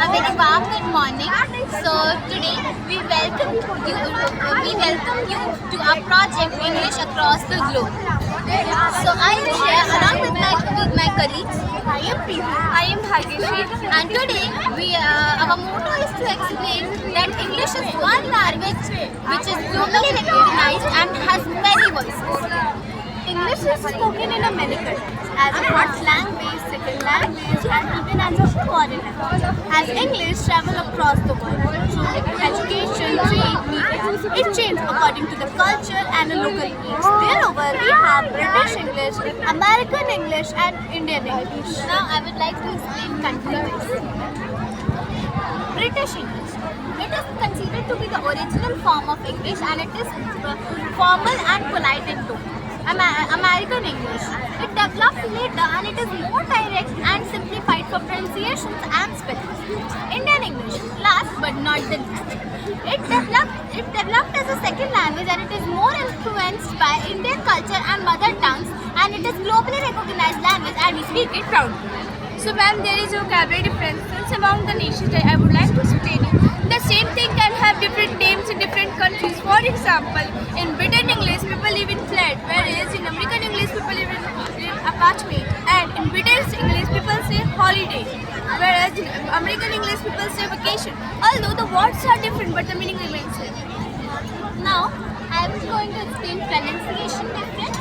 A very warm good morning. So today we welcome you to our project English Across the Globe. So I am here along with my colleagues. I am Preeti. I am Bhageshi. And today our motto is to explain that English is one language which is globally recognized and has many voices. English is spoken in many countries as a first language, second language, and even as a foreign language. As English travel across the world through education, trade, media, it changes according to the culture and the local needs. Moreover, we have British English, American English, and Indian English. Now, I would like to explain country-wise. British English. It is considered to be the original form of English, and it is formal and polite in tone. American English. It developed later and it is more direct and simplified for pronunciations and spellings. Indian English, last but not the least. It developed as a second language and it is more influenced by Indian culture and mother tongues, and it is globally recognized language and we speak it proudly. So ma'am, there is a vocabulary difference among the nations that I would like to explain you. The same thing can have different names in different countries. For example, in Britain English people live in flat, whereas in American English people live in apartment. And in British English people say holiday, whereas in American English people say vacation. Although the words are different but the meaning remains same. Now, I am going to explain pronunciation difference.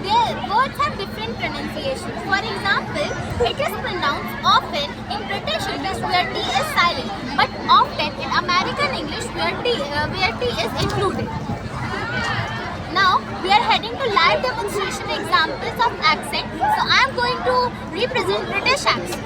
Their words have different pronunciations. For example, it is pronounced often in British English where T is silent, but often in American English where T is included. Now, we are heading to live demonstration examples of accent. So, I am going to represent British accent.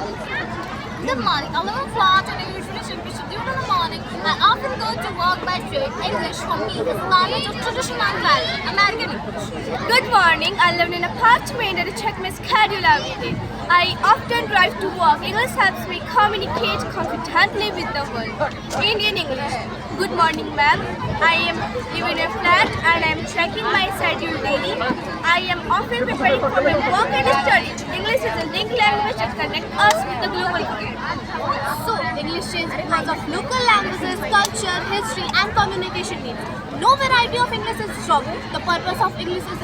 Good morning. I live in Florida and I usually should be scheduled in the morning. I often go to work by trade. English for me is a language of tradition and value. American English. Good morning. I live in an apartment and I check my schedule every day. I often drive to work. English helps me communicate confidently with the world. Indian English. Good morning, ma'am. I am living in a flat and I am checking my schedule daily. I am often preparing for my work and study. English is a linked language that connects us with the global world. So, English changed because of local languages, culture, history, and communication needs. No variety of English is strong. The purpose of English is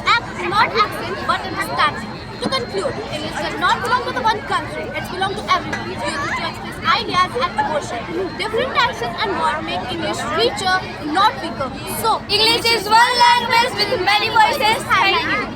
not accent but understanding. To conclude, English does not belong to the one country. It belongs to everyone. It uses to express ideas and emotion. Different accents and words make English richer, not weaker. So, English is one language with many voices. Thank you.